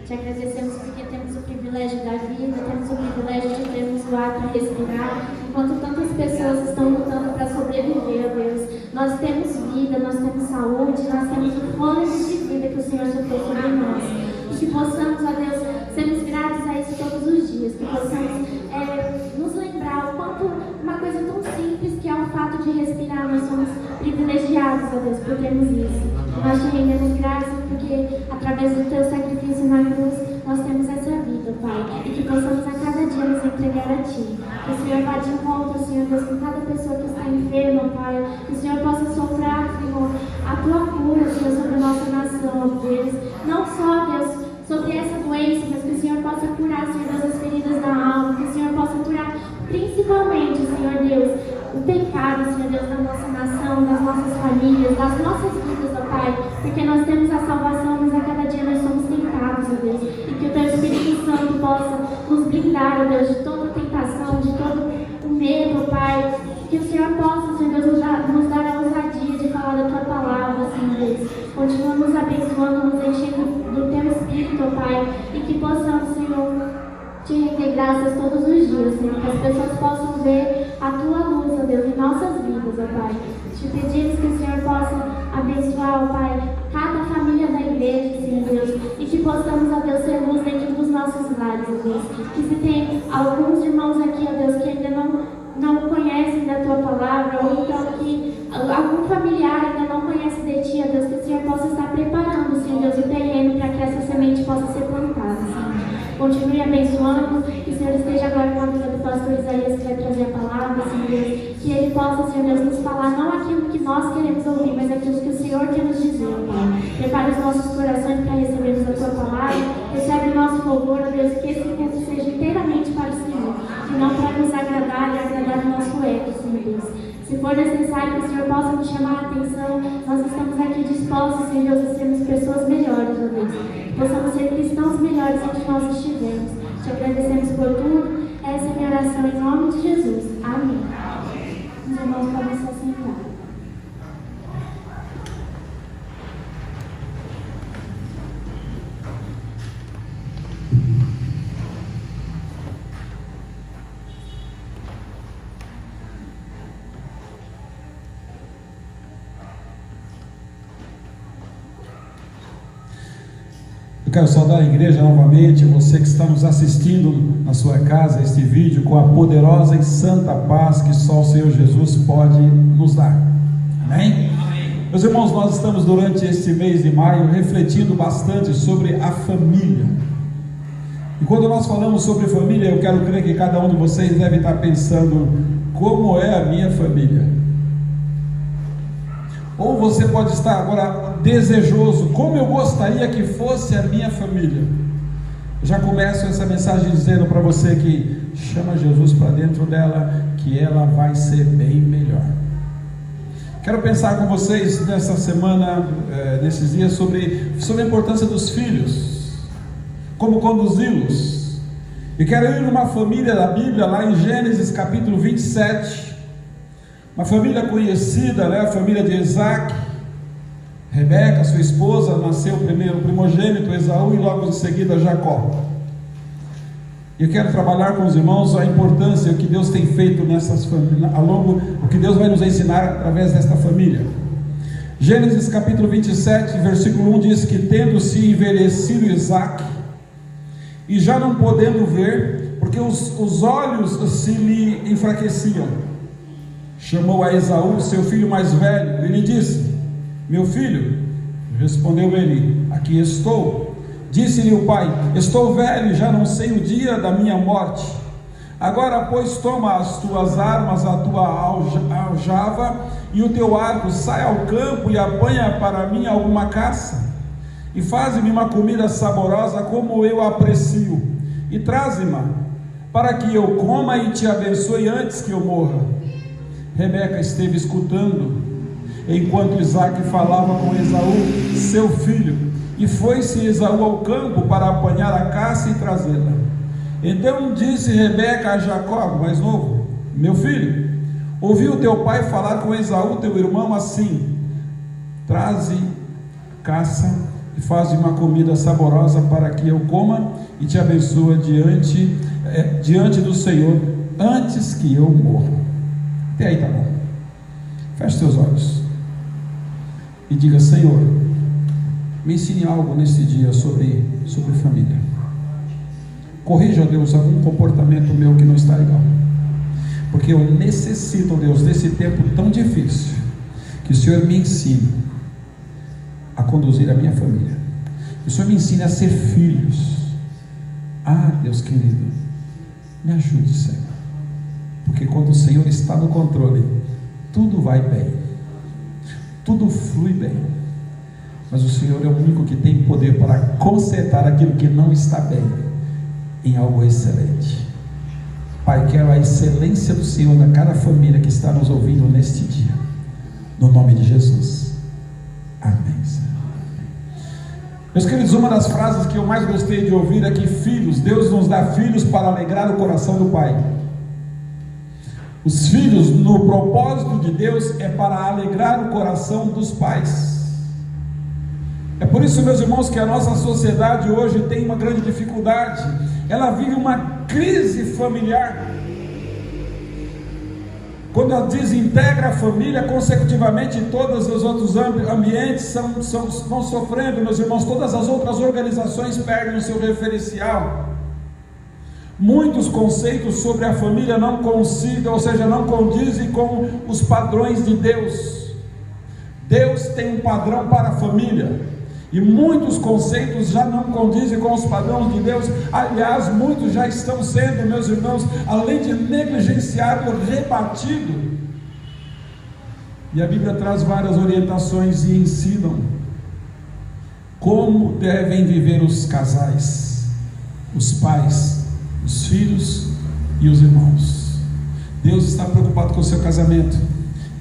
Te agradecemos porque temos o privilégio da vida, temos o privilégio de termos o ar para respirar, enquanto tantas pessoas estão lutando para sobreviver, ó Deus. Nós temos vida, nós temos saúde, nós temos o fôlego de vida que o Senhor soprou sobre nós. E que possamos, ó Deus, sermos gratos a isso todos os dias, que possamos nos lembrar o quanto uma coisa tão simples que é o fato de respirar, nós somos privilegiados, ó Deus, por termos isso. Nós te rendemos graças porque através do teu sacrifício na cruz nós temos essa vida, Pai, e que possamos a cada dia nos entregar a Ti. Que o Senhor vá de encontro, Senhor Deus, com cada pessoa que está enferma, Pai. Que o Senhor possa soprar, Senhor, a Tua cura, Senhor, sobre a nossa nação, ó Deus. Não só, Deus, sobre essa doença, mas que o Senhor possa curar, Senhor Deus, as feridas da alma. Que o Senhor possa curar principalmente, Senhor Deus, o pecado, Senhor Deus, da nossa nação, das nossas famílias, das nossas vidas, ó Pai. Porque nós temos a salvação, mas a cada dia nós somos tentados, ó Deus. E que o Teu Espírito Santo possa nos blindar, ó Deus, de toda tentação, de todo o medo, ó Pai. Que o Senhor possa, Senhor Deus, nos dar a ousadia de falar da Tua palavra, Senhor Deus. Continua nos abençoando, nos enchendo do Teu Espírito, ó Pai. E que possamos, Senhor, Te render graças todos os dias, Senhor. Que as pessoas possam ver a Tua luz, ó Deus, em nossas vidas, ó Pai. Te pedimos que o Senhor possa abençoar, ó Pai, cada família da igreja, Senhor Deus, e que possamos, ó Deus, ser luz dentro dos nossos lares, ó Deus. Que se tem alguns irmãos aqui, ó Deus, que ainda não conhecem da Tua palavra, ou então que algum familiar ainda não conhece de Ti, ó Deus, que o Senhor possa estar preparando, Senhor Deus, o terreno para que essa semente possa ser plantada, Senhor. Continue abençoando, que o Senhor esteja agora com a vida do pastor Isaías, que vai trazer a palavra, Senhor Deus, que ele possa, Senhor Deus, nos falar não aquilo que nós queremos ouvir, mas aquilo que o Senhor quer nos dizer, Pai. Prepare os nossos corações para recebermos a Tua palavra, recebe o nosso louvor, ó Deus, que esse culto seja inteiramente para o Senhor, e não para nos agradar e agradar o nosso ego, Senhor Deus. Se for necessário que o Senhor possa nos chamar a atenção, nós estamos aqui dispostos, Senhor Deus, a sermos pessoas melhores, ó Deus. Possamos ser cristãos melhores onde nós estivermos. Te agradecemos por tudo. Essa é a minha oração em nome de Jesus. Amém. Os irmãos podem se assentar. Eu quero saudar a igreja novamente, você que está nos assistindo na sua casa, este vídeo, com a poderosa e santa paz que só o Senhor Jesus pode nos dar. Amém? Amém. Meus irmãos, nós estamos durante este mês de maio refletindo bastante sobre a família. E quando nós falamos sobre família, eu quero crer que cada um de vocês deve estar pensando: como é a minha família? Ou você pode estar agora desejoso: como eu gostaria que fosse a minha família. Eu já começo essa mensagem dizendo para você que chama Jesus para dentro dela, que ela vai ser bem melhor. Quero pensar com vocês nessa semana, nesses dias, sobre a importância dos filhos, como conduzi-los. E quero ir numa família da Bíblia, lá em Gênesis capítulo 27, uma família conhecida, né? A família de Isaac. Rebeca, sua esposa, nasceu primeiro o primogênito Esaú e logo em seguida Jacó. Eu quero trabalhar com os irmãos a importância, o que Deus tem feito nessas famílias, o que Deus vai nos ensinar através desta família. Gênesis capítulo 27, versículo 1 diz que, tendo-se envelhecido Isaac, e já não podendo ver, porque os olhos se lhe enfraqueciam, chamou a Esaú, seu filho mais velho, e lhe disse: meu filho. Respondeu ele: aqui estou. Disse-lhe o pai: estou velho e já não sei o dia da minha morte. Agora, pois, toma as tuas armas, a tua aljava e o teu arco, sai ao campo e apanha para mim alguma caça, e faze-me uma comida saborosa como eu aprecio, e traze-me, para que eu coma e te abençoe antes que eu morra. Rebeca esteve escutando enquanto Isaac falava com Esaú, seu filho, e foi-se Esaú ao campo para apanhar a caça e trazê-la. Então disse Rebeca a Jacó, mais novo: meu filho, ouvi o teu pai falar com Esaú, teu irmão, assim: traze caça e faz uma comida saborosa para que eu coma e te abençoa diante do Senhor antes que eu morra. Até aí tá bom. Feche seus olhos e diga: Senhor, me ensine algo nesse dia sobre família. Corrija, Deus, algum comportamento meu que não está legal, porque eu necessito, Deus, desse tempo tão difícil, que o Senhor me ensine a conduzir a minha família, que o Senhor me ensine a ser filhos. Deus querido, me ajude, Senhor, porque quando o Senhor está no controle, tudo vai bem, tudo flui bem, mas o Senhor é o único que tem poder para consertar aquilo que não está bem em algo excelente. Pai, quero a excelência do Senhor na cada família que está nos ouvindo neste dia, no nome de Jesus, amém, Senhor. Meus queridos, uma das frases que eu mais gostei de ouvir é que Deus nos dá filhos para alegrar o coração do Pai. Os filhos, no propósito de Deus, é para alegrar o coração dos pais. É por isso, meus irmãos, que a nossa sociedade hoje tem uma grande dificuldade. Ela vive uma crise familiar. Quando ela desintegra a família, consecutivamente todos os outros ambientes vão sofrendo, meus irmãos. Todas as outras organizações perdem o seu referencial. Muitos conceitos sobre a família não condizem com os padrões de Deus. Deus tem um padrão para a família, e muitos conceitos já não condizem com os padrões de Deus. Aliás, muitos já estão sendo, meus irmãos, além de negligenciado, rebatido. E a Bíblia traz várias orientações e ensinam como devem viver os casais, os pais, os filhos e os irmãos. Deus está preocupado com o seu casamento,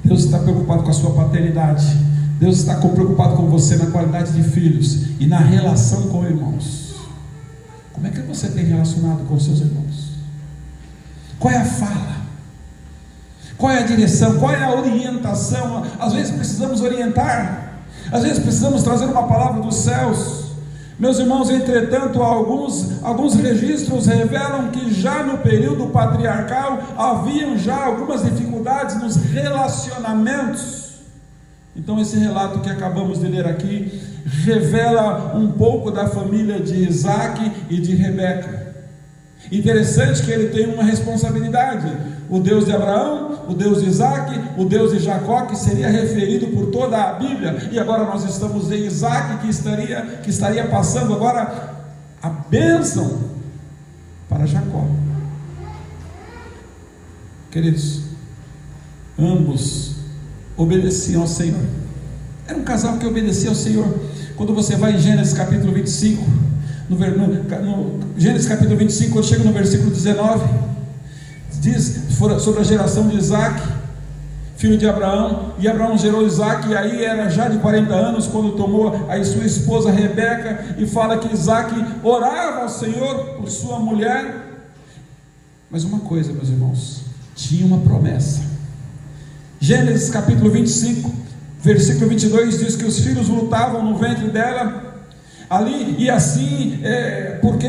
Deus está preocupado com a sua paternidade, Deus está preocupado com você na qualidade de filhos e na relação com irmãos. Como é que você tem relacionado com seus irmãos? Qual é a fala? Qual é a direção? Qual é a orientação? Às vezes precisamos orientar, às vezes precisamos trazer uma palavra dos céus. Meus irmãos, entretanto, alguns registros revelam que já no período patriarcal haviam já algumas dificuldades nos relacionamentos. Então esse relato que acabamos de ler aqui revela um pouco da família de Isaac e de Rebeca. Interessante que ele tem uma responsabilidade: o Deus de Abraão, o Deus de Isaac, o Deus de Jacó, que seria referido por toda a Bíblia, e agora nós estamos em Isaac, que estaria passando agora a bênção para Jacó. Queridos, ambos obedeciam ao Senhor. Era um casal que obedecia ao Senhor. Quando você vai em Gênesis capítulo 25, no Gênesis capítulo 25, quando chega no versículo 19, diz sobre a geração de Isaac, filho de Abraão. E Abraão gerou Isaac, e aí era já de 40 anos quando tomou a sua esposa Rebeca, e fala que Isaac orava ao Senhor por sua mulher. Mas uma coisa, meus irmãos, tinha uma promessa. Gênesis capítulo 25, versículo 22 diz que os filhos lutavam no ventre dela ali, e assim, porque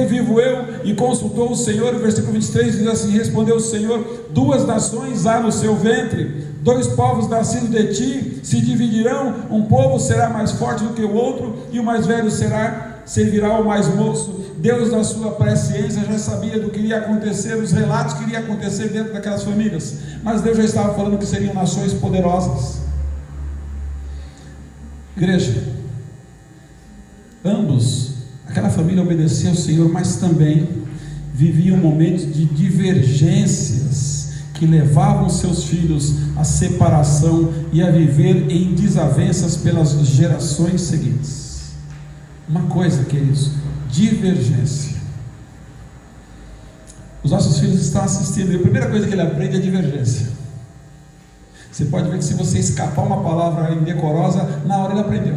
vivo eu, e consultou o Senhor. O versículo 23 diz assim: respondeu o Senhor: 2 nações há no seu ventre, 2 povos nascidos de ti se dividirão, um povo será mais forte do que o outro, e o mais velho servirá ao mais moço. Deus, na sua presciência, já sabia do que iria acontecer, os relatos que iria acontecer dentro daquelas famílias, mas Deus já estava falando que seriam nações poderosas. Igreja, aquela família obedecia ao Senhor, mas também viviam momentos de divergências que levavam seus filhos à separação e a viver em desavenças pelas gerações seguintes. Uma coisa, queridos, divergência. Os nossos filhos estão assistindo, e a primeira coisa que ele aprende é divergência. Você pode ver que se você escapar uma palavra indecorosa, na hora ele aprendeu.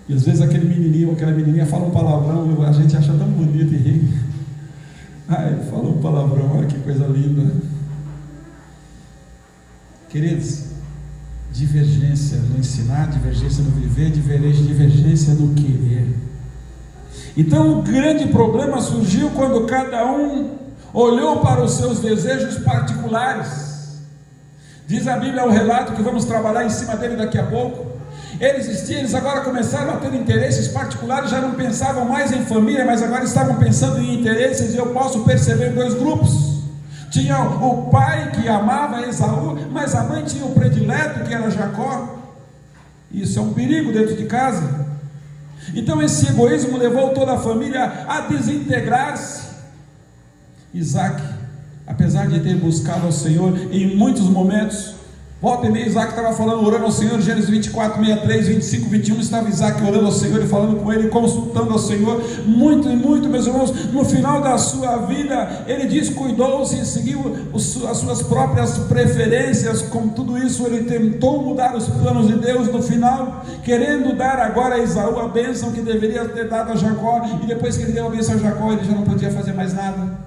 E às vezes aquele menininho, aquela menininha fala um palavrão, a gente acha tão bonito e ri. Ele falou um palavrão, olha que coisa linda. Queridos, divergência no ensinar, divergência no viver, divergência no querer. Então o grande problema surgiu quando cada um olhou para os seus desejos particulares. Diz a Bíblia, o relato que vamos trabalhar em cima dele daqui a pouco. Eles agora começaram a ter interesses particulares, já não pensavam mais em família, mas agora estavam pensando em interesses, e eu posso perceber dois grupos. Tinha o pai que amava Esaú, mas a mãe tinha o predileto que era Jacó. Isso é um perigo dentro de casa. Então esse egoísmo levou toda a família a desintegrar-se. Isaac, apesar de ter buscado ao Senhor em muitos momentos, volta e meia Isaac estava falando, orando ao Senhor. Gênesis 24, 63, 25, 21, estava Isaac orando ao Senhor e falando com ele, consultando ao Senhor, muito e muito, meus irmãos. No final da sua vida, ele descuidou-se e seguiu as suas próprias preferências. Com tudo isso, ele tentou mudar os planos de Deus no final, querendo dar agora a Esaú a bênção que deveria ter dado a Jacó, e depois que ele deu a bênção a Jacó, ele já não podia fazer mais nada.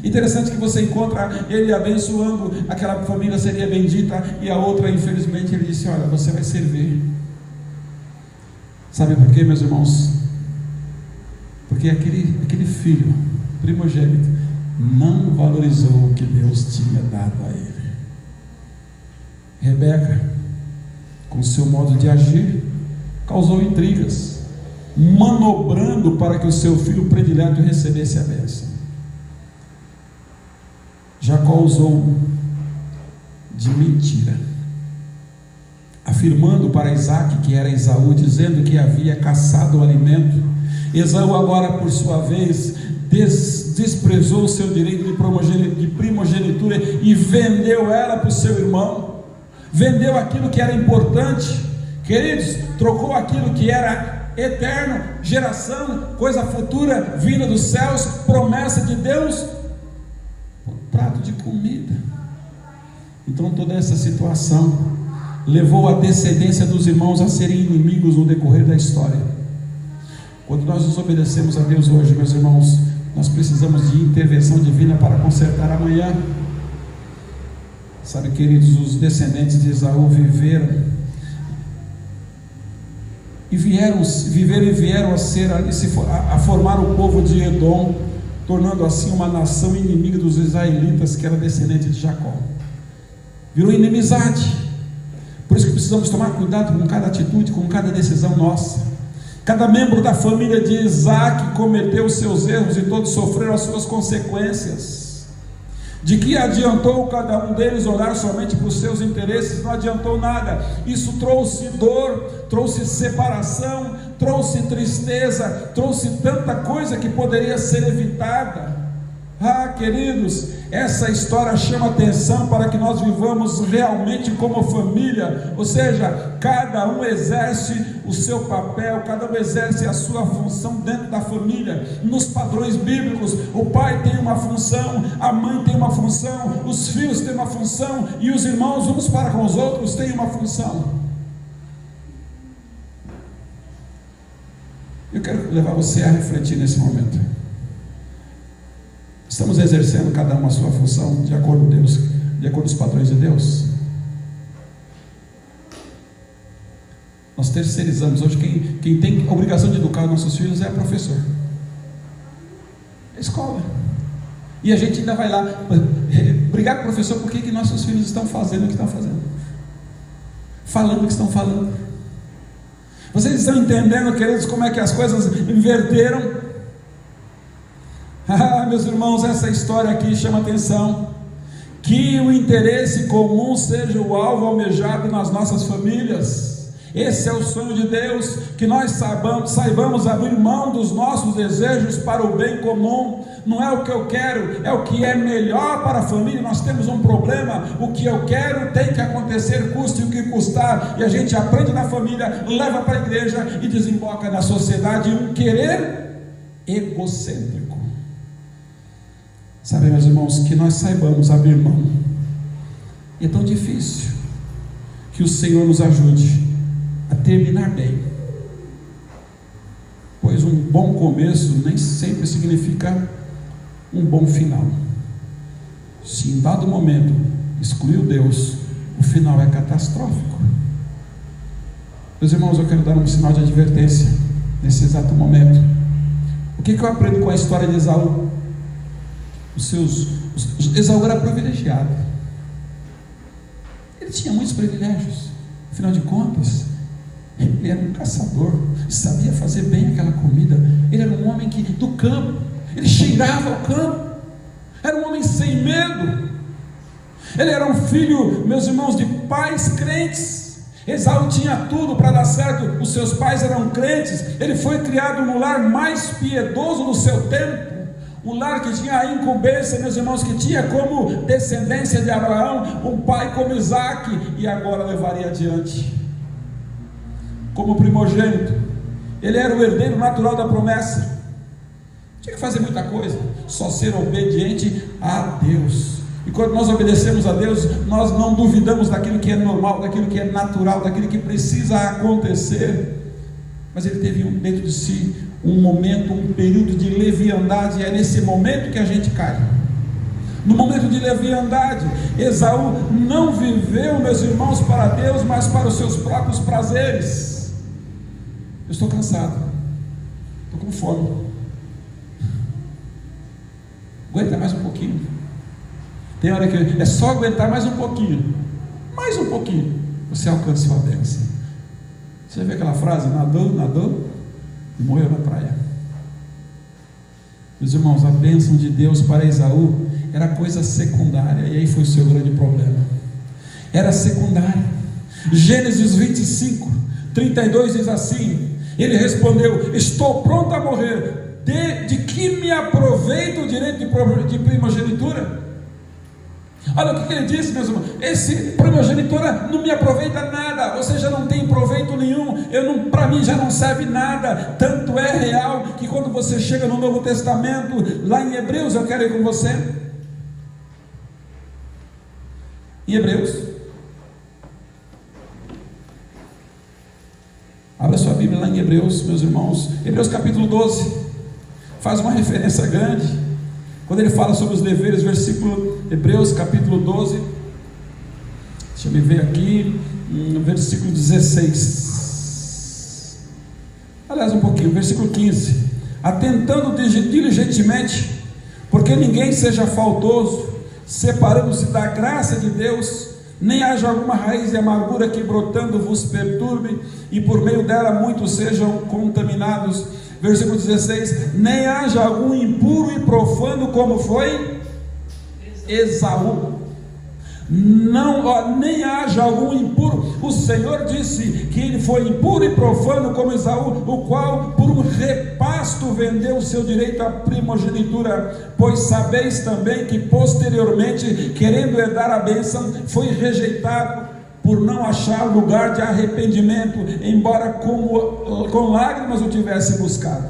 Interessante que você encontra ele abençoando, aquela família seria bendita, e a outra, infelizmente, ele disse: olha, você vai servir. Sabe por quê, meus irmãos? Porque aquele filho primogênito não valorizou o que Deus tinha dado a ele. Rebeca, com seu modo de agir, causou intrigas, manobrando para que o seu filho predileto recebesse a bênção. Jacó usou de mentira, afirmando para Isaac que era Esaú, dizendo que havia caçado o alimento. Esaú agora, por sua vez, desprezou o seu direito de primogenitura e vendeu ela para o seu irmão, vendeu aquilo que era importante, queridos, trocou aquilo que era eterno, geração, coisa futura, vinda dos céus, promessa de Deus, prato de comida. Então toda essa situação levou a descendência dos irmãos a serem inimigos no decorrer da história. Quando nós nos obedecemos a Deus hoje, meus irmãos, nós precisamos de intervenção divina para consertar amanhã. Sabe, queridos, os descendentes de Esaú viveram a formar o povo de Edom, tornando assim uma nação inimiga dos israelitas, que era descendente de Jacó. Virou inimizade. Por isso que precisamos tomar cuidado com cada atitude, com cada decisão nossa. Cada membro da família de Isaac cometeu os seus erros e todos sofreram as suas consequências. De que adiantou cada um deles olhar somente para os seus interesses? Não adiantou nada. Isso trouxe dor, trouxe separação, trouxe tristeza, trouxe tanta coisa que poderia ser evitada. Queridos, essa história chama atenção para que nós vivamos realmente como família, ou seja, cada um exerce o seu papel, cada um exerce a sua função dentro da família. Nos padrões bíblicos, o pai tem uma função, a mãe tem uma função, os filhos têm uma função, e os irmãos uns para com os outros têm uma função. Eu quero levar você a refletir nesse momento. Estamos exercendo cada um a sua função de acordo com os padrões de Deus? Nós terceirizamos hoje. Quem tem a obrigação de educar nossos filhos é o professor, a escola. E a gente ainda vai lá brigar com o professor por que nossos filhos estão fazendo o que estão fazendo, falando o que estão falando. Vocês estão entendendo, queridos, como é que as coisas inverteram? Meus irmãos, essa história aqui chama atenção. Que o interesse comum seja o alvo almejado nas nossas famílias. Esse é o sonho de Deus, que nós saibamos abrir mão dos nossos desejos para o bem comum. Não é o que eu quero, é o que é melhor para a família. Nós temos um problema: o que eu quero tem que acontecer, custe o que custar. E a gente aprende na família, leva para a igreja e desemboca na sociedade um querer egocêntrico. Sabe, meus irmãos, que nós saibamos abrir mão. E é tão difícil. Que o Senhor nos ajude a terminar bem, pois um bom começo nem sempre significa um bom final. Se em dado momento excluiu Deus, o final é catastrófico. Meus irmãos, eu quero dar um sinal de advertência nesse exato momento. O que eu aprendo com a história de Esaú? Esaú era privilegiado. Ele tinha muitos privilégios. Afinal de contas, ele era um caçador, sabia fazer bem aquela comida. Ele era um homem do campo, ele cheirava o campo. Era um homem sem medo. Ele era um filho, meus irmãos, de pais crentes. Esaú tinha tudo para dar certo. Os seus pais eram crentes. Ele foi criado no lar mais piedoso do seu tempo, um lar que tinha a incumbência, meus irmãos, que tinha como descendência de Abraão um pai como Isaac, e agora levaria adiante como primogênito. Ele era o herdeiro natural da promessa. Tinha que fazer muita coisa, só ser obediente a Deus. E quando nós obedecemos a Deus, nós não duvidamos daquilo que é normal, daquilo que é natural, daquilo que precisa acontecer. Mas ele teve dentro de si um momento, um período de leviandade, e é nesse momento que a gente cai. No momento de leviandade, Esaú não viveu, meus irmãos, para Deus, mas para os seus próprios prazeres. Eu estou cansado, estou com fome. Aguenta mais um pouquinho. Tem hora que é só aguentar mais um pouquinho, você alcançou a bênção. Você vê aquela frase, nadou e morreu na praia. Meus irmãos, a bênção de Deus para Esaú era coisa secundária, e aí foi o seu grande problema. Era secundária. Gênesis 25, 32 diz assim: ele respondeu: estou pronto a morrer, de que me aproveita o direito de primogenitura? Olha o que ele disse, meus irmãos: esse primogenitura não me aproveita nada, ou seja, não tem proveito nenhum, para mim já não serve nada. Tanto é real que quando você chega no Novo Testamento, lá em Hebreus, eu quero ir com você, em Hebreus, abra sua Bíblia lá em Hebreus, meus irmãos. Hebreus capítulo 12, faz uma referência grande, quando ele fala sobre os deveres, Hebreus capítulo 12, deixa eu ver aqui, no versículo 16, aliás um pouquinho, versículo 15: atentando diligentemente, porque ninguém seja faltoso, separando-se da graça de Deus, nem haja alguma raiz de amargura que brotando vos perturbe, e por meio dela muitos sejam contaminados. Versículo 16: nem haja algum impuro e profano como foi Esaú. Não, nem haja algum impuro. O Senhor disse que ele foi impuro e profano como Esaú, o qual por um repasto vendeu o seu direito à primogenitura. Pois sabeis também que posteriormente, querendo herdar a bênção, foi rejeitado por não achar lugar de arrependimento, embora com lágrimas o tivesse buscado.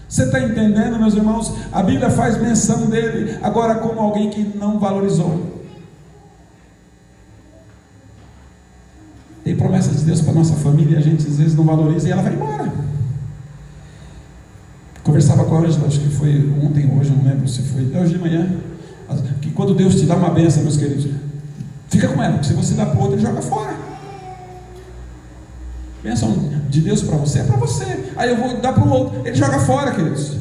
Você está entendendo, meus irmãos? A Bíblia faz menção dele agora como alguém que não valorizou. Tem promessas de Deus para a nossa família e a gente às vezes não valoriza e ela vai embora. Conversava com a Ângela, acho que foi ontem, hoje, não lembro se foi hoje de manhã, que quando Deus te dá uma bênção, meus queridos, fica com ela, porque se você dá para o outro, ele joga fora. Bênção de Deus para você é para você, aí eu vou dar para o outro, ele joga fora, queridos.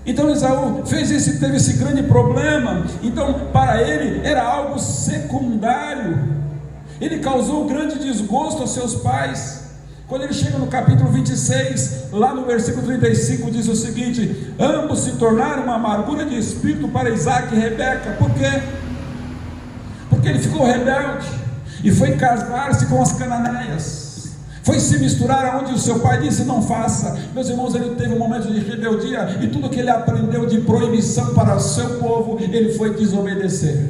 Então Esaú teve esse grande problema. Então para ele era algo secundário, ele causou grande desgosto aos seus pais. Quando ele chega no capítulo 26, lá no versículo 35, diz o seguinte: ambos se tornaram uma amargura de espírito para Isaac e Rebeca. Por quê? Porque ele ficou rebelde e foi casar-se com as cananeias, foi se misturar aonde o seu pai disse não faça. Meus irmãos, ele teve um momento de rebeldia, e tudo que ele aprendeu de proibição para o seu povo, ele foi desobedecer.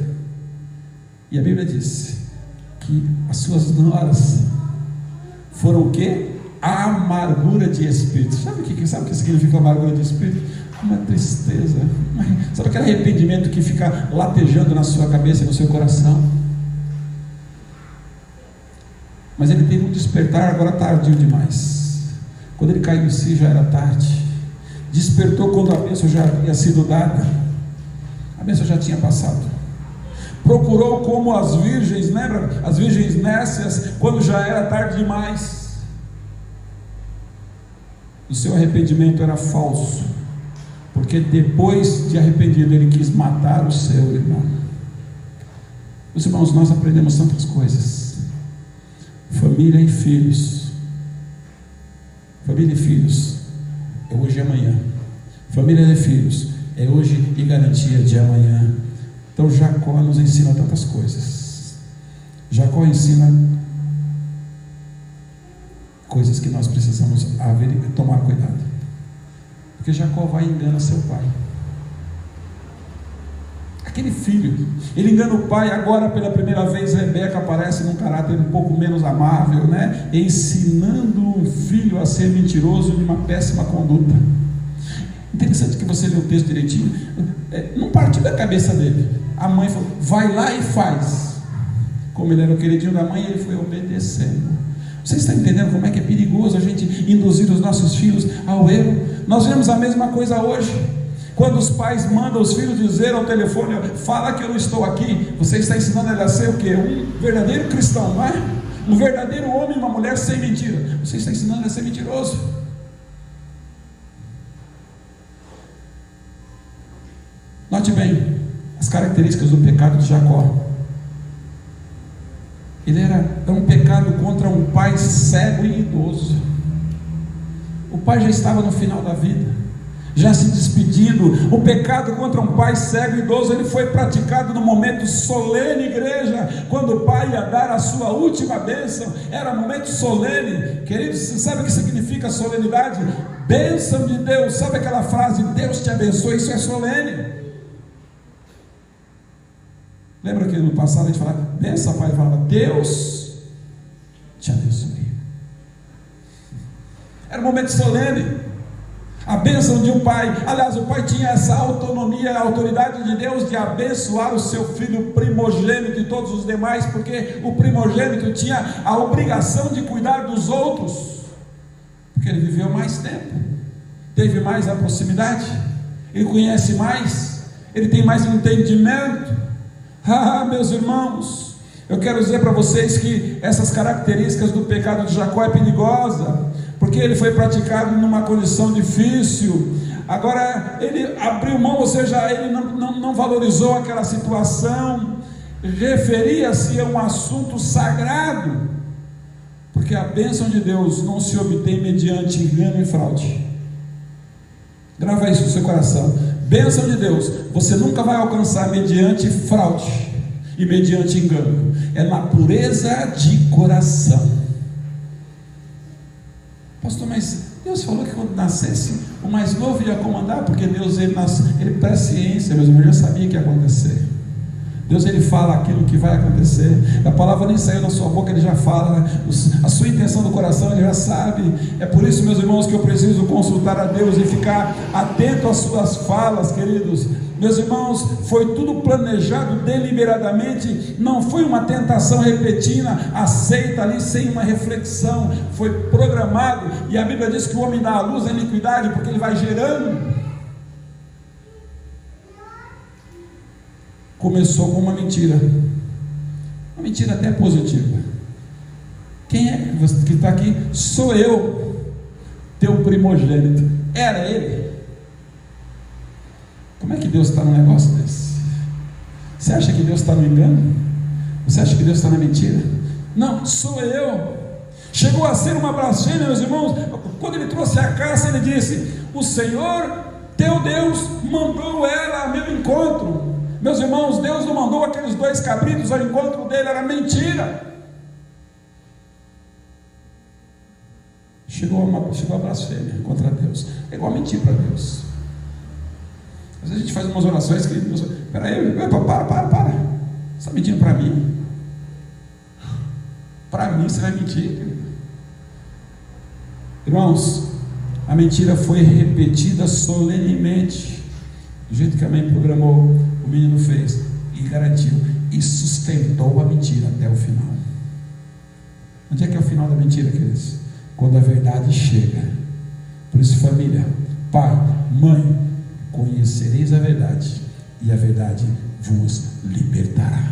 E a Bíblia diz que as suas noras foram o quê? A amargura de espírito. Sabe o que significa amargura de espírito? Uma tristeza. Sabe aquele arrependimento que fica latejando na sua cabeça e no seu coração? Mas ele teve um despertar agora tardio demais. Quando ele caiu em si já era tarde. Despertou quando a bênção já havia sido dada. A bênção já tinha passado. procurou como as virgens, lembra? As virgens nécias, quando já era tarde demais. O seu arrependimento era falso, porque depois de arrependido ele quis matar o seu irmão. Meus irmãos, nós aprendemos tantas coisas. Família e filhos. Família e filhos é hoje e amanhã. Família e filhos é hoje e garantia de amanhã. Então Jacó nos ensina tantas coisas. Jacó ensina coisas que nós precisamos tomar cuidado, porque Jacó vai e engana seu pai. Aquele filho, ele engana o pai. Agora pela primeira vez Rebeca aparece num caráter um pouco menos amável, né? Ensinando um filho a ser mentiroso de uma péssima conduta. Interessante que você lê o texto direitinho, não partiu da cabeça dele. A mãe falou, vai lá e faz. Como ele era o queridinho da mãe, ele foi obedecendo. Você está entendendo como é que é perigoso a gente induzir os nossos filhos ao erro? Nós vemos a mesma coisa hoje. Quando os pais mandam os filhos dizer ao telefone, fala que eu não estou aqui, você está ensinando ele a ser o quê? Um verdadeiro cristão, não é? Um verdadeiro homem e uma mulher sem mentira. Você está ensinando ele a ser mentiroso. Note bem as características do pecado de Jacó. Ele era um pecado contra um pai cego e idoso. O pai já estava no final da vida, já se despedindo. O pecado contra um pai cego e idoso, ele foi praticado no momento solene, igreja, quando o pai ia dar a sua última bênção. Era um momento solene. Queridos, você sabe o que significa solenidade? Bênção de Deus. Sabe aquela frase, Deus te abençoe? Isso é solene. Lembra que no passado a gente falava, benção, pai, ele falava, Deus te abençoe. Era um momento solene, a bênção de um pai. Aliás, o pai tinha essa autonomia, a autoridade de Deus de abençoar o seu filho primogênito e todos os demais, porque o primogênito tinha a obrigação de cuidar dos outros, porque ele viveu mais tempo, teve mais a proximidade, ele conhece mais, ele tem mais entendimento. Meus irmãos, eu quero dizer para vocês que essas características do pecado de Jacó é perigosa, porque ele foi praticado numa condição difícil. Agora ele abriu mão, ou seja, ele não valorizou aquela situação. Referia-se a um assunto sagrado, porque a bênção de Deus não se obtém mediante engano e fraude. Grava isso no seu coração. Bênção de Deus você nunca vai alcançar mediante fraude e mediante engano. É na pureza de coração. Pastor, mas Deus falou que quando nascesse o mais novo ia comandar, porque Deus ele presciência, meus irmãos, já sabia que ia acontecer. Deus, ele fala aquilo que vai acontecer. A palavra nem saiu da sua boca, ele já fala, né? A sua intenção do coração ele já sabe. É por isso, meus irmãos, que eu preciso consultar a Deus e ficar atento às suas falas, queridos. Meus irmãos, foi tudo planejado deliberadamente, não foi uma tentação repentina, aceita ali sem uma reflexão, foi programado. E a Bíblia diz que o homem dá à luz a iniquidade, porque ele vai gerando. Começou com uma mentira até positiva. Quem é que está aqui? Sou eu, teu primogênito. Era ele. Como é que Deus está num negócio desse? Você acha que Deus está no engano? Você acha que Deus está na mentira? Não, sou eu. Chegou a ser uma blasfêmia, meus irmãos. Quando ele trouxe a caça, ele disse: o Senhor, teu Deus, mandou ela a meu encontro. Meus irmãos, Deus não mandou aqueles 2 cabritos ao encontro dele, era mentira. Chegou a blasfêmia contra Deus. É igual mentir para Deus. Às vezes a gente faz umas orações que Deus, peraí, para. Você está mentindo para mim? Para mim você vai mentir? Irmãos, a mentira foi repetida solenemente, do jeito que a mãe programou. O menino fez e garantiu e sustentou a mentira até o final. Onde é que é o final da mentira, queridos? Quando a verdade chega. Por isso, família, pai, mãe, conhecereis a verdade e a verdade vos libertará.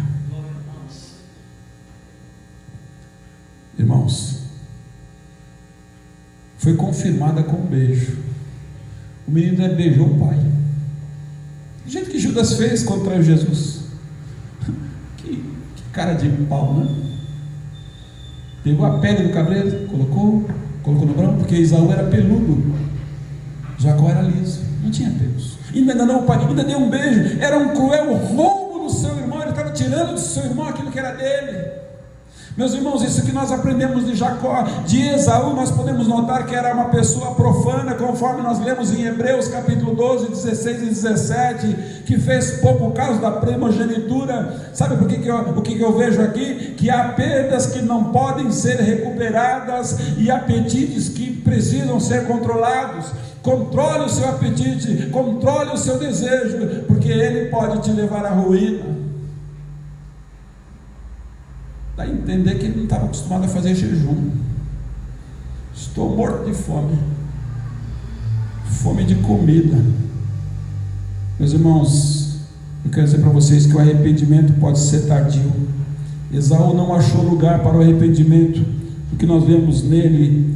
foi confirmada com um beijo. O menino beijou o pai. Do jeito que Judas fez quando traiu Jesus. Que cara de pau, né? Pegou a pele do cabreiro, colocou no branco, porque Esaú era peludo, Jacó era liso, não tinha pelos. Ainda enganou o pai, ainda deu um beijo. Era um cruel roubo do seu irmão. Ele estava tirando do seu irmão aquilo que era dele. Meus irmãos, isso que nós aprendemos de Jacó, de Esaú, nós podemos notar que era uma pessoa profana, conforme nós lemos em Hebreus capítulo 12, 16 e 17, que fez pouco caso da primogenitura. Sabe por que eu vejo aqui? Que há perdas que não podem ser recuperadas e apetites que precisam ser controlados. Controle o seu apetite, controle o seu desejo, porque ele pode te levar à ruína. Dá a entender que ele não estava acostumado a fazer jejum. Estou morto de fome, fome de comida. Meus irmãos, eu quero dizer para vocês que o arrependimento pode ser tardio. Esaú não achou lugar para o arrependimento. O que nós vemos nele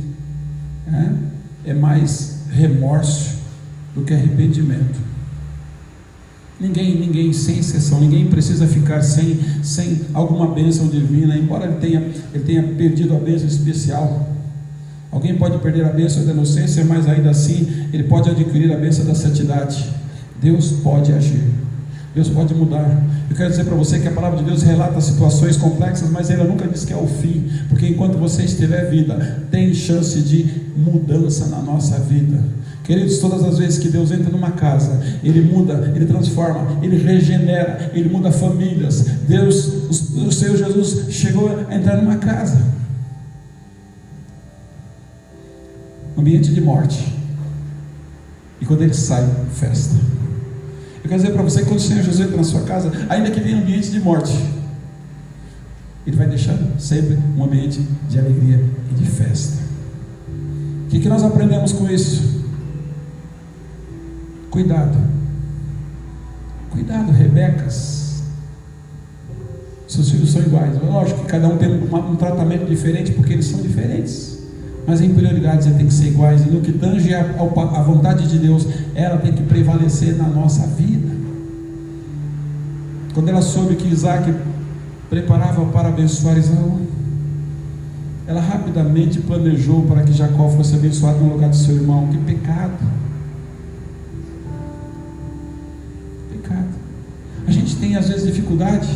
é mais remorso do que arrependimento. Ninguém, sem exceção, ninguém precisa ficar sem alguma bênção divina, embora ele tenha perdido a bênção especial. Alguém pode perder a bênção da inocência, mas ainda assim ele pode adquirir a bênção da santidade. Deus pode agir, Deus pode mudar. Eu quero dizer para você que a palavra de Deus relata situações complexas, mas ela nunca diz que é o fim, porque enquanto você estiver vida, tem chance de mudança na nossa vida. Queridos, todas as vezes que Deus entra numa casa, Ele muda, Ele transforma, Ele regenera, Ele muda famílias. O Senhor Jesus chegou a entrar numa casa, ambiente de morte, e quando Ele sai, festa. Eu quero dizer para você que quando o Senhor Jesus entra na sua casa, ainda que tenha ambiente de morte, Ele vai deixar sempre um ambiente de alegria e de festa. O que nós aprendemos com isso? Cuidado, Rebecas, seus filhos são iguais. É lógico que cada um tem um tratamento diferente, porque eles são diferentes, mas em prioridades eles têm que ser iguais, e no que tange a vontade de Deus, ela tem que prevalecer na nossa vida. Quando ela soube que Isaac preparava para abençoar Esaú, ela rapidamente planejou para que Jacó fosse abençoado no lugar do seu irmão. Que pecado! A gente tem às vezes dificuldade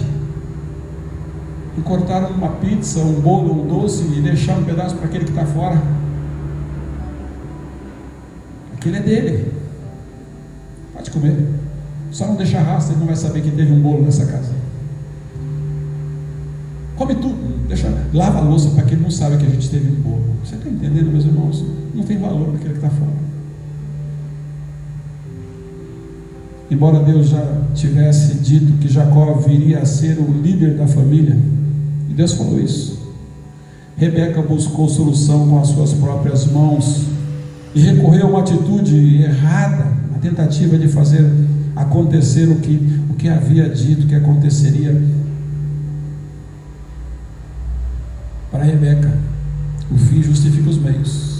em cortar uma pizza, um bolo, um doce e deixar um pedaço para aquele que está fora. Aquele é dele, pode comer, só não deixa rastro, ele não vai saber que teve um bolo nessa casa. Come tudo, lava a louça para que ele não saiba que a gente teve um bolo. Você está entendendo, meus irmãos? Não tem valor para aquele que está fora. Embora Deus já tivesse dito que Jacó viria a ser o líder da família, e Deus falou isso, Rebeca buscou solução com as suas próprias mãos e recorreu a uma atitude errada, a tentativa de fazer acontecer o que havia dito que aconteceria. Para Rebeca, o fim justifica os meios.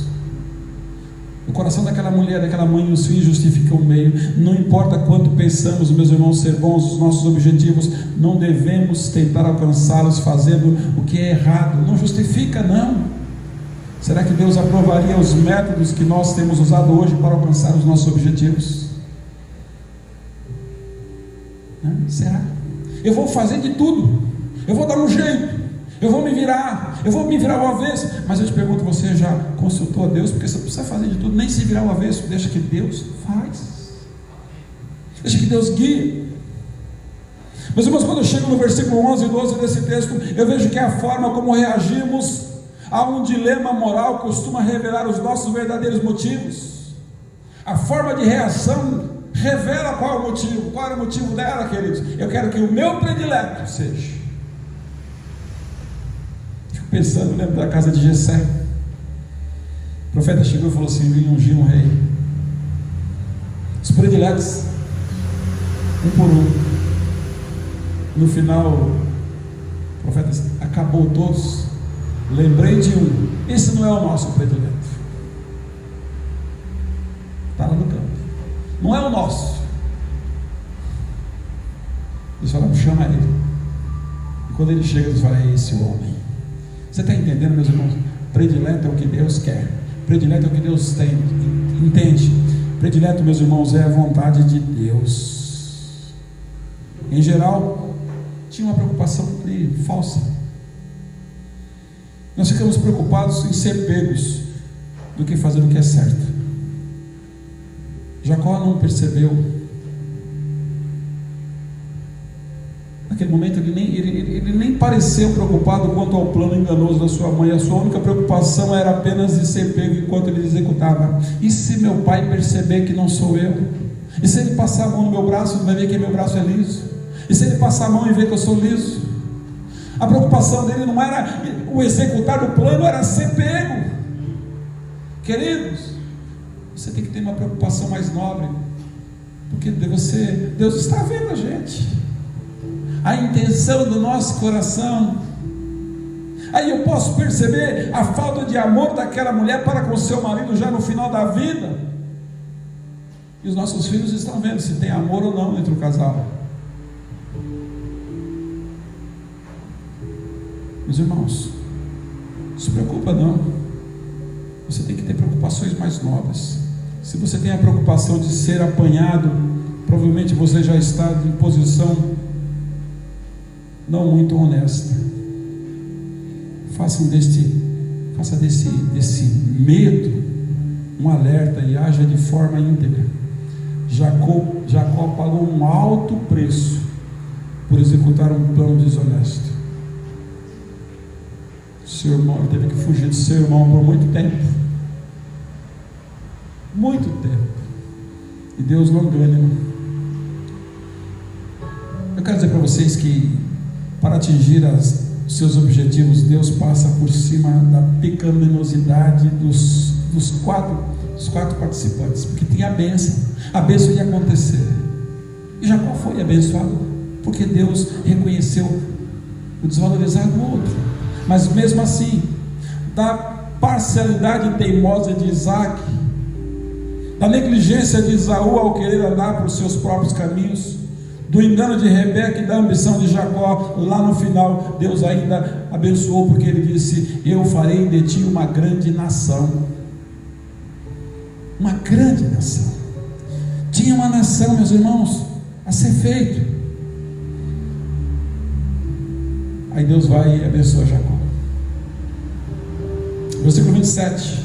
O coração daquela mulher, daquela mãe, os fins justificam o meio. Não importa quanto pensamos, meus irmãos, ser bons os nossos objetivos, não devemos tentar alcançá-los fazendo o que é errado. Não justifica, não. Será que Deus aprovaria os métodos que nós temos usado hoje para alcançar os nossos objetivos? Será? Eu vou fazer de tudo, eu vou dar um jeito, eu vou me virar ao avesso. Mas eu te pergunto, você já consultou a Deus? Porque você não precisa fazer de tudo, nem se virar ao avesso. Deixa que Deus faz, deixa que Deus guie. Mas irmãos, quando eu chego no versículo 11 e 12 desse texto, eu vejo que a forma como reagimos a um dilema moral costuma revelar os nossos verdadeiros motivos. A forma de reação revela qual é o motivo. Qual era o motivo dela, queridos? Eu quero que o meu predileto seja. Pensando, lembro da casa de Jessé. O profeta chegou e falou assim: vim ungir um rei. Os prediletos, um por um. No final, o profeta disse: acabou todos. Lembrei de um. Esse não é o nosso predileto. não é o nosso. Deus fala, chama ele. E quando ele chega, Deus fala, é esse o homem. Você está entendendo, meus irmãos? Predileto é o que Deus quer. Predileto é o que Deus tem. Entende? Predileto, meus irmãos, é a vontade de Deus. Em geral, tinha uma preocupação ali, falsa. Nós ficamos preocupados em ser pegos do que fazer o que é certo. Jacó não percebeu. Naquele momento ele nem pareceu preocupado quanto ao plano enganoso da sua mãe. A sua única preocupação era apenas de ser pego enquanto ele executava. E se meu pai perceber que não sou eu? E se ele passar a mão no meu braço, vai ver que meu braço é liso? E se ele passar a mão e ver que eu sou liso? A preocupação dele não era o executar o plano, era ser pego. Queridos, você tem que ter uma preocupação mais nobre, porque Deus está vendo a gente, a intenção do nosso coração. Aí eu posso perceber a falta de amor daquela mulher para com o seu marido já no final da vida, e os nossos filhos estão vendo se tem amor ou não entre o casal. Meus irmãos, não se preocupa não. Você tem que ter preocupações mais nobres. Se você tem a preocupação de ser apanhado, provavelmente você já está em posição não muito honesta. Faça desse medo um alerta e haja de forma íntegra. Jacó pagou um alto preço por executar um plano desonesto. Seu irmão teve que fugir de seu irmão por muito tempo. Muito tempo. E Deus não ganha. Eu quero dizer para vocês que para atingir os seus objetivos, Deus passa por cima da pecaminosidade dos quatro participantes, porque tem a bênção ia acontecer. E Jacó foi abençoado porque Deus reconheceu o desvalorizar do outro. Mas mesmo assim, da parcialidade teimosa de Isaac, da negligência de Esaú ao querer andar por seus próprios caminhos, do engano de Rebeca e da ambição de Jacó, lá no final, Deus ainda abençoou, porque ele disse: eu farei de ti uma grande nação. Uma grande nação. Tinha uma nação, meus irmãos, a ser feito. Aí Deus vai e abençoa Jacó. Versículo 27.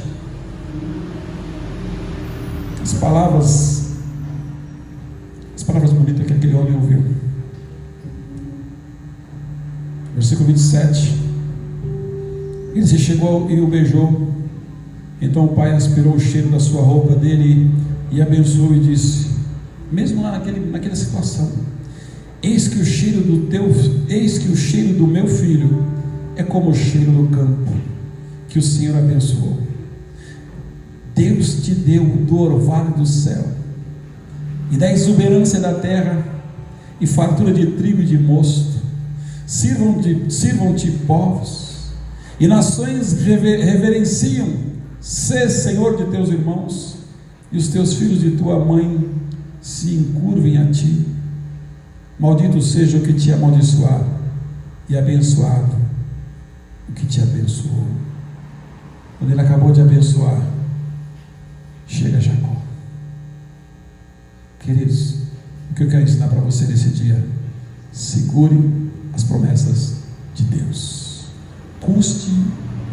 As palavras bonitas que aquele homem ouviu. Versículo 27. Ele se chegou e o beijou. Então o pai aspirou o cheiro da sua roupa dele e abençoou e disse, mesmo lá naquela situação: eis que o cheiro do meu filho é como o cheiro do campo que o Senhor abençoou. Deus te deu do orvalho do céu e da exuberância da terra e fartura de trigo e de mosto. Sirvam-te povos e nações reverenciam. Sê Senhor de teus irmãos, e os teus filhos de tua mãe se encurvem a ti. Maldito seja o que te amaldiçoar, e abençoado o que te abençoou. Quando ele acabou de abençoar, chega Jacó. Queridos, o que eu quero ensinar para você nesse dia: segure as promessas de Deus, custe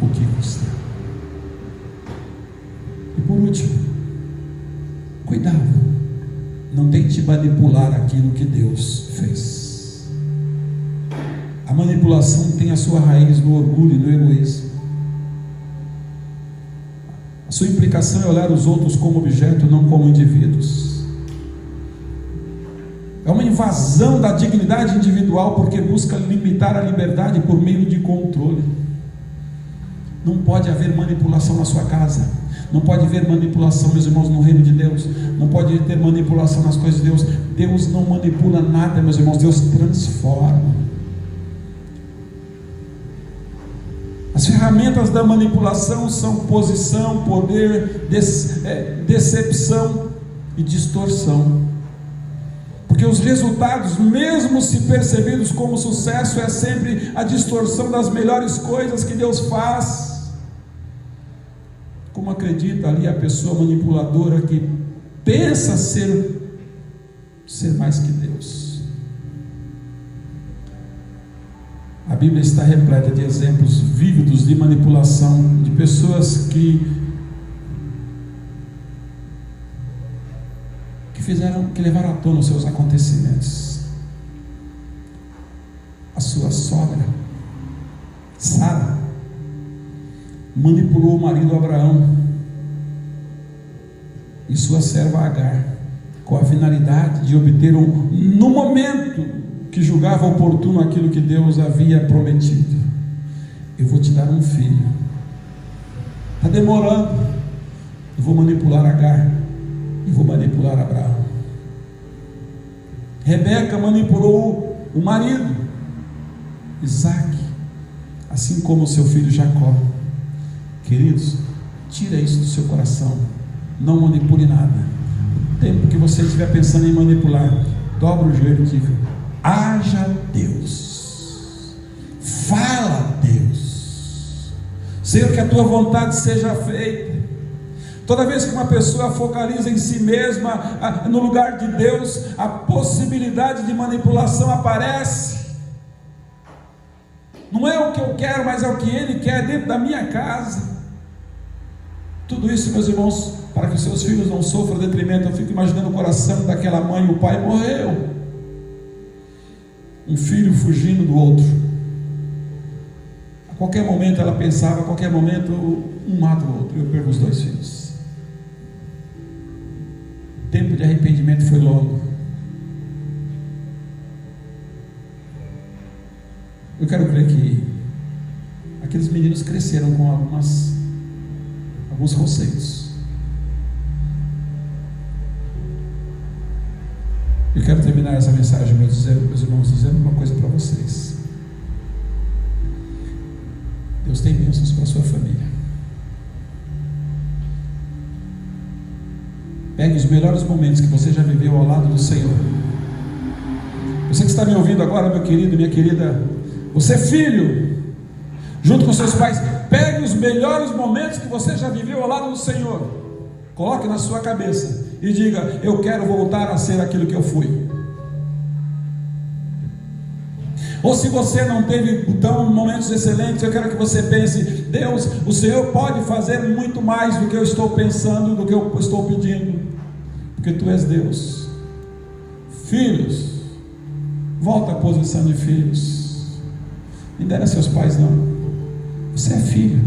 o que custar. E por último, cuidado, não tente manipular aquilo que Deus fez. A manipulação tem a sua raiz no orgulho e no egoísmo. A sua implicação é olhar os outros como objeto, não como indivíduos. É uma invasão da dignidade individual, porque busca limitar a liberdade por meio de controle. Não pode haver manipulação na sua casa. Não pode haver manipulação, meus irmãos, no reino de Deus. Não pode ter manipulação nas coisas de Deus. Deus não manipula nada, meus irmãos. Deus transforma. As ferramentas da manipulação são posição, poder, decepção, e distorção. Porque os resultados, mesmo se percebidos como sucesso, é sempre a distorção das melhores coisas que Deus faz. Como acredita ali a pessoa manipuladora que pensa ser mais que Deus. A Bíblia está repleta de exemplos vívidos de manipulação, de pessoas que levaram à tona os seus acontecimentos. A sua sogra, Sara, manipulou o marido Abraão e sua serva Agar, com a finalidade de obter no momento que julgava oportuno aquilo que Deus havia prometido: eu vou te dar um filho. Está demorando, eu vou manipular Agar e vou manipular Abraão. Rebeca manipulou o marido Isaac, assim como o seu filho Jacó. Queridos, tira isso do seu coração, não manipule nada. O tempo que você estiver pensando em manipular, dobra o joelho e diga: haja Deus, fala Deus, Senhor, que a tua vontade seja feita. Toda vez que uma pessoa focaliza em si mesma, no lugar de Deus, a possibilidade de manipulação aparece. Não é o que eu quero, mas é o que Ele quer dentro da minha casa. Tudo isso, meus irmãos, para que os seus filhos não sofram detrimento. Eu fico imaginando o coração daquela mãe. O pai morreu, um filho fugindo do outro. A qualquer momento ela pensava, a qualquer momento um mata o outro, eu perco os dois filhos. O tempo de arrependimento foi longo. Eu quero crer que aqueles meninos cresceram com alguns conceitos. Eu quero terminar essa mensagem, meus irmãos, dizendo uma coisa para vocês. Deus tem bênçãos para a sua família. Pegue os melhores momentos que você já viveu ao lado do Senhor. Você que está me ouvindo agora, meu querido, minha querida, você filho, junto com seus pais, pegue os melhores momentos que você já viveu ao lado do Senhor. Coloque na sua cabeça e diga: eu quero voltar a ser aquilo que eu fui. Ou se você não teve momentos excelentes, eu quero que você pense: Deus, o Senhor pode fazer muito mais do que eu estou pensando, do que eu estou pedindo, porque Tu és Deus. Filhos, volta à posição de filhos. Não dera seus pais, não. Você é filho.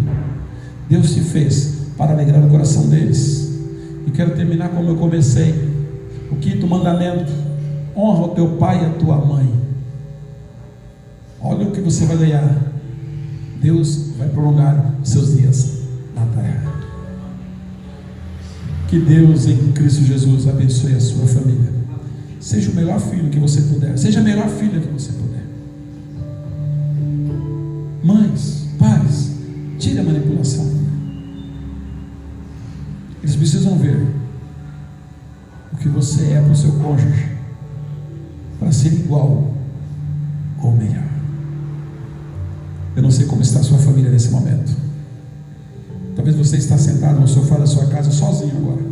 Deus te fez para alegrar o coração deles. E quero terminar como eu comecei. O 5º mandamento: honra o teu pai e a tua mãe. Olha o que você vai ganhar. Deus vai prolongar seus dias na terra. Que Deus em Cristo Jesus abençoe a sua família. Seja o melhor filho que você puder. Seja a melhor filha que você puder. Mães, pais, tire a manipulação. Eles precisam ver o que você é para o seu cônjuge, para ser igual ou melhor. Eu não sei como está a sua família nesse momento. Talvez você está sentado no sofá da sua casa sozinho agora,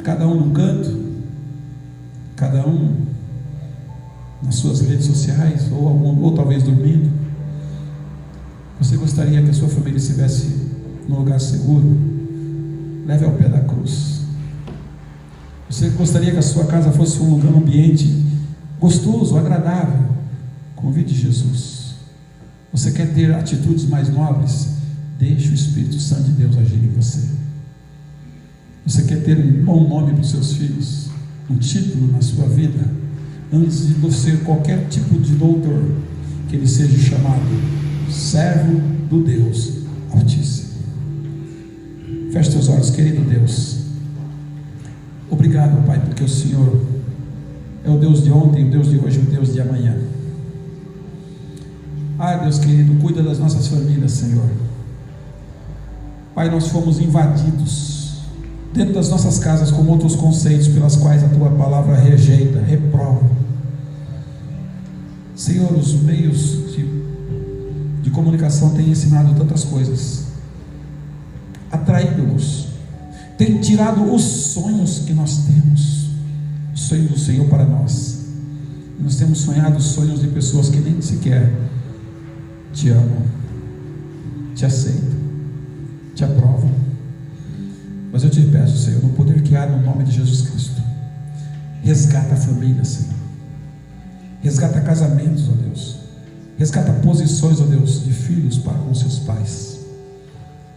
cada um num canto, cada um nas suas redes sociais, ou talvez dormindo. Você gostaria que a sua família estivesse num lugar seguro? Leve ao pé da cruz. Você gostaria que a sua casa fosse um ambiente gostoso, agradável? Convide Jesus. Você quer ter atitudes mais nobres? Deixe o Espírito Santo de Deus agir em você. Você quer ter um bom nome para os seus filhos, um título na sua vida? Antes de você qualquer tipo de doutor, que ele seja chamado servo do Deus Altíssimo. Feche seus olhos, querido Deus. Obrigado, Pai, porque o Senhor é o Deus de ontem, o Deus de hoje, o Deus de amanhã. Deus querido, cuida das nossas famílias, Senhor. Pai, nós fomos invadidos dentro das nossas casas, com outros conceitos pelas quais a tua palavra rejeita, reprova. Senhor, os meios de comunicação têm ensinado tantas coisas, atraído-nos, tem tirado os sonhos que nós temos, os sonhos do Senhor para nós. Nós temos sonhado sonhos de pessoas que nem sequer te amam, te aceitam, te aprovam. Mas eu te peço, Senhor, no poder que há no nome de Jesus Cristo, resgata a família, Senhor, resgata casamentos, ó Deus, resgata posições, ó Deus, de filhos para com seus pais,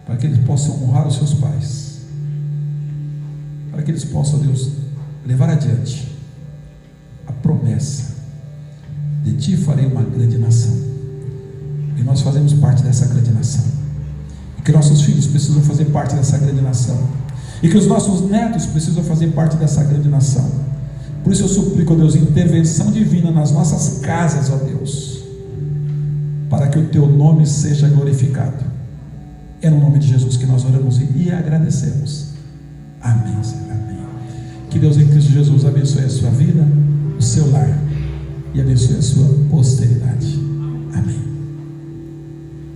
para que eles possam honrar os seus pais, para que eles possam, ó Deus, levar adiante a promessa: de ti farei uma grande nação. E nós fazemos parte dessa grande nação, e que nossos filhos precisam fazer parte dessa grande nação, e que os nossos netos precisam fazer parte dessa grande nação. Por isso eu suplico, ó Deus, intervenção divina nas nossas casas, ó Deus, para que o teu nome seja glorificado. É no nome de Jesus que nós oramos e agradecemos. Amém, Senhor, amém. Que Deus em Cristo Jesus abençoe a sua vida, o seu lar, e abençoe a sua posteridade. Amém.